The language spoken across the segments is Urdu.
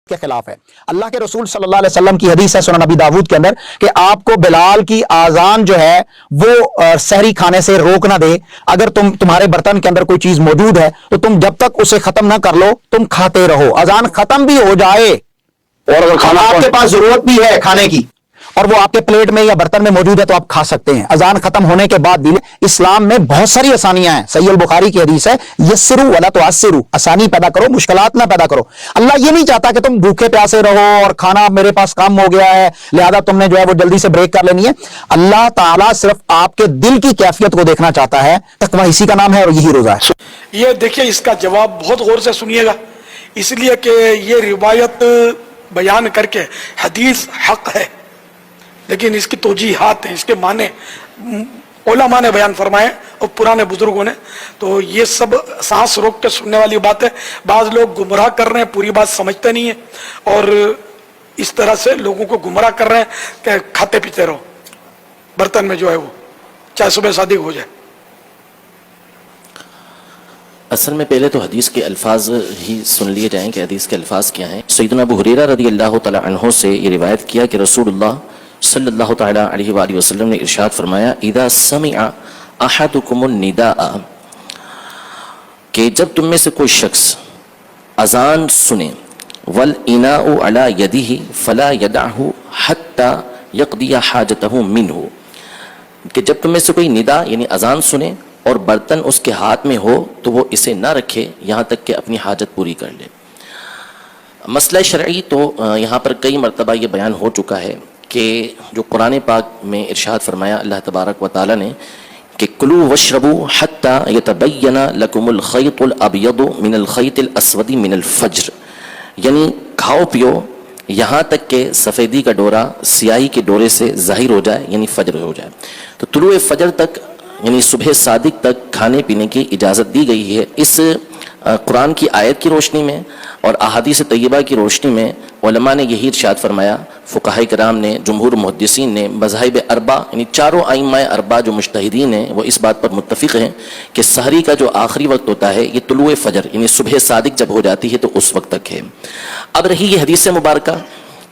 کے خلاف ہے۔ اللہ کے رسول صلی اللہ علیہ وسلم کی حدیث ہے سنن نبی داود کے اندر کہ آپ کو بلال کی آذان جو ہے وہ سحری کھانے سے روک نہ دے۔ اگر تمہارے برتن کے اندر کوئی چیز موجود ہے تو تم جب تک اسے ختم نہ کر لو تم کھاتے رہو، اذان ختم بھی ہو جائے اور اگر کھانا آپ کے پاس ضرورت بھی ہے کھانے کی اور وہ آپ کے پلیٹ میں یا برتن میں موجود ہے تو آپ کھا سکتے ہیں اذان ختم ہونے کے بعد بھی۔ اسلام میں بہت ساری آسانیاں ہیں، صحیح البخاری کی حدیث ہے یسروا ولا تعسروا، آسانی پیدا کرو مشکلات نہ پیدا کرو۔ اللہ یہ نہیں چاہتا کہ تم بھوکے پیاسے رہو اور کھانا میرے پاس کم ہو گیا ہے لہذا تم نے جو ہے وہ جلدی سے بریک کر لینی ہے۔ اللہ تعالیٰ صرف آپ کے دل کی کیفیت کو دیکھنا چاہتا ہے، تقویٰ اسی کا نام ہے اور یہی روزہ ہے۔ یہ دیکھیے اس کا جواب بہت غور سے سنیے گا، اس لیے کہ یہ روایت بیان کر کے حدیث حق ہے لیکن اس کی توجیحات ہیں، اس کے معنی علماء نے بیان فرمائے اور پرانے بزرگوں نے، تو یہ سب سانس روک کے سننے والی بات ہے۔ بعض لوگ گمراہ کر رہے ہیں، پوری بات سمجھتے نہیں ہیں اور اس طرح سے لوگوں کو گمراہ کر رہے ہیں کہ کھاتے پیتے رہو برتن میں جو ہے وہ چاہے صبح صادق ہو جائے۔ اصل میں پہلے تو حدیث کے الفاظ ہی سن لیے جائیں کہ حدیث کے الفاظ کیا ہیں۔ سیدنا ابو ہریرہ رضی اللہ تعالی عنہ سے یہ روایت کیا کہ رسول اللہ صلی اللہ تعالی علیہ وآلہ وسلم نے ارشاد فرمایا اذا سمع احدکم النداء، کہ جب تم میں سے کوئی شخص اذان سنے، والاناء علی یدہ فلا یدعہ حتی یقضی حاجتہ منہ، کہ جب تم میں سے کوئی ندا یعنی اذان سنے اور برتن اس کے ہاتھ میں ہو تو وہ اسے نہ رکھے یہاں تک کہ اپنی حاجت پوری کر لے۔ مسئلہ شرعی تو یہاں پر کئی مرتبہ یہ بیان ہو چکا ہے کہ جو قرآن پاک میں ارشاد فرمایا اللہ تبارک و تعالی نے کہ کلوا واشربوا حتی یتبین لکم الخیط الابیض من الخیط الاسود من الفجر، یعنی کھاؤ پیو یہاں تک کہ سفیدی کا ڈورا سیاہی کے ڈورے سے ظاہر ہو جائے یعنی فجر ہو جائے۔ تو طلوع فجر تک یعنی صبح صادق تک کھانے پینے کی اجازت دی گئی ہے۔ اس قرآن کی آیت کی روشنی میں اور احادیث طیبہ کی روشنی میں علماء نے یہی ارشاد فرمایا، فقہاء کرام نے، جمہور محدثین نے، مذاہب اربع یعنی چاروں ائمہ اربع جو مجتہدین ہیں وہ اس بات پر متفق ہیں کہ سحری کا جو آخری وقت ہوتا ہے یہ طلوع فجر یعنی صبح صادق جب ہو جاتی ہے تو اس وقت تک ہے۔ اب رہی یہ حدیث مبارکہ،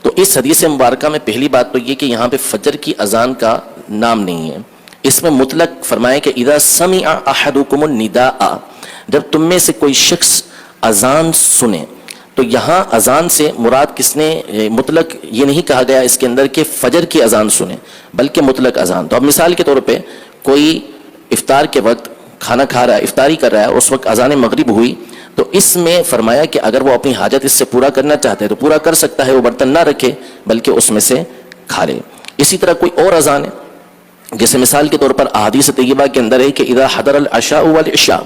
تو اس حدیث مبارکہ میں پہلی بات تو یہ کہ یہاں پہ فجر کی اذان کا نام نہیں ہے، اس میں مطلق فرمائے کہ اذا سمع احدکم النداء، جب تم میں سے کوئی شخص اذان سنے، تو یہاں اذان سے مراد کس نے مطلق یہ نہیں کہا گیا اس کے اندر کہ فجر کی اذان سنے بلکہ مطلق اذان۔ تو اب مثال کے طور پہ کوئی افطار کے وقت کھانا کھا رہا ہے، افطاری کر رہا ہے، اس وقت اذان مغرب ہوئی، تو اس میں فرمایا کہ اگر وہ اپنی حاجت اس سے پورا کرنا چاہتا ہے تو پورا کر سکتا ہے، وہ برتن نہ رکھے بلکہ اس میں سے کھا لے۔ اسی طرح کوئی اور اذان ہے، جیسے مثال کے طور پر احادیث طیبہ کے اندر ہے کہ اذا حضر العشاء والعشاء،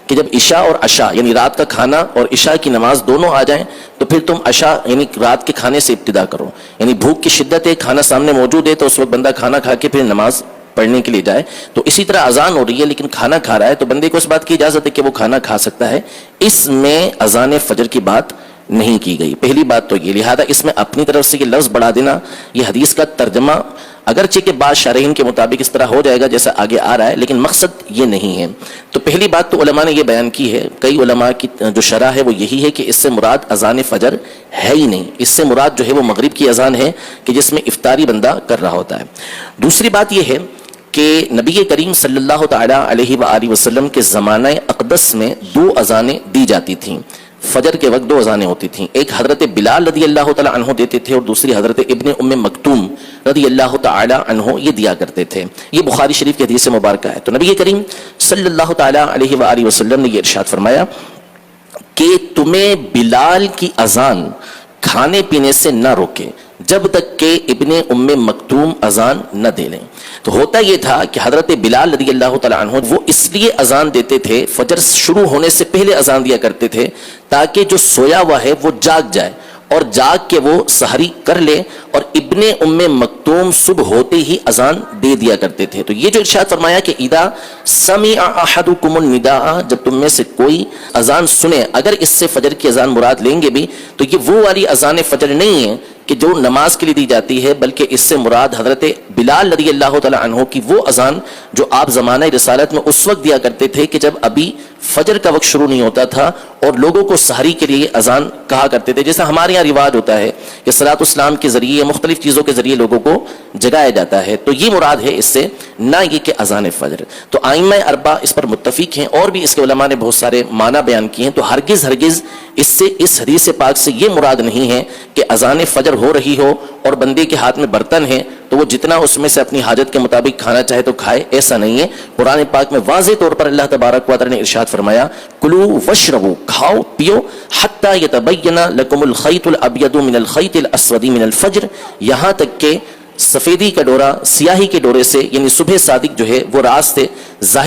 کہ جب عشاء اور عشاء یعنی رات کا کھانا اور عشاء کی نماز دونوں آ جائیں تو پھر تم عشاء یعنی رات کے کھانے سے ابتدا کرو، یعنی بھوک کی شدت ہے، کھانا سامنے موجود ہے تو اس وقت بندہ کھانا کھا کے پھر نماز پڑھنے کے لیے جائے۔ تو اسی طرح اذان ہو رہی ہے لیکن کھانا کھا رہا ہے تو بندے کو اس بات کی اجازت ہے کہ وہ کھانا کھا سکتا ہے، اس میں اذان فجر کی بات نہیں کی گئی۔ پہلی بات تو یہ، لہذا اس میں اپنی طرف سے یہ لفظ بڑھا دینا یہ حدیث کا ترجمہ اگرچہ کہ بعض شارحین کے مطابق اس طرح ہو جائے گا جیسا آگے آ رہا ہے لیکن مقصد یہ نہیں ہے۔ تو پہلی بات تو علماء نے یہ بیان کی ہے، کئی علماء کی جو شرح ہے وہ یہی ہے کہ اس سے مراد اذان فجر ہے ہی نہیں، اس سے مراد جو ہے وہ مغرب کی اذان ہے کہ جس میں افطاری بندہ کر رہا ہوتا ہے۔ دوسری بات یہ ہے کہ نبی کریم صلی اللہ تعالی علیہ وآلہ وسلم کے زمانہ اقدس میں دو اذانیں دی جاتی تھیں، فجر کے وقت دو اذانیں ہوتی تھیں، ایک حضرت بلال رضی اللہ تعالی عنہ دیتے تھے اور دوسری حضرت ابن ام مکتوم رضی اللہ تعالی عنہ یہ دیا کرتے تھے۔ یہ بخاری شریف کی حدیث مبارکہ ہے۔ تو نبی کریم صلی اللہ تعالی علیہ وآلہ وسلم نے یہ ارشاد فرمایا کہ تمہیں بلال کی اذان کھانے پینے سے نہ روکے جب تک کہ ابن ام مکتوم اذان نہ دے لیں۔ تو ہوتا یہ تھا کہ حضرت بلال رضی اللہ تعالی عنہ وہ اس لیے اذان دیتے تھے، فجر شروع ہونے سے پہلے اذان دیا کرتے تھے تاکہ جو سویا ہوا ہے وہ جاگ جائے اور جاگ کے وہ سحری کر لے، اور ابن ام مکتوم صبح ہوتے ہی اذان دے دیا کرتے تھے۔ تو یہ جو ارشاد فرمایا کہ اذا سمع احدکم النداء، جب تم میں سے کوئی اذان سنے، اگر اس سے فجر کی اذان مراد لیں گے بھی تو یہ وہ والی اذان فجر نہیں ہے کہ جو نماز کے لیے دی جاتی ہے، بلکہ اس سے مراد حضرت بلال رضی اللہ تعالی عنہ کی وہ اذان جو آپ زمانہ رسالت میں اس وقت دیا کرتے تھے کہ جب ابھی فجر کا وقت شروع نہیں ہوتا تھا اور لوگوں کو سحری کے لیے اذان کہا کرتے تھے. جیسا ہمارے یہاں رواج ہوتا ہے کہ صلاۃ السلام کے ذریعے مختلف چیزوں کے ذریعے لوگوں کو جگایا جاتا ہے, تو یہ مراد ہے اس سے, نہ یہ کہ اذان فجر. تو ائمہ اربعہ اس پر متفق ہیں, اور بھی اس کے علماء نے بہت سارے معنی بیان کیے ہیں. تو ہرگز اس سے, اس حدیث پاک سے یہ مراد نہیں ہے کہ اذان فجر ہو رہی ہو اور بندے کے ہاتھ میں برتن ہے تو وہ جتنا اس میں سے اپنی حاجت کے مطابق کھانا چاہے تو کھائے, ایسا نہیں ہے. قرآن پاک میں واضح طور پر اللہ تبارک و تعالی نے ارشاد فرمایا, کلو وشربو, کھاؤ پیو, حتی یتبین لکم الخیط الابیض من الخیط الاسود من الفجر, یہاں تک کہ سفیدی کا ڈورا سیاہی کے ڈورے سے, یعنی صبح صادق جو ہے وہ رات سے ظاہر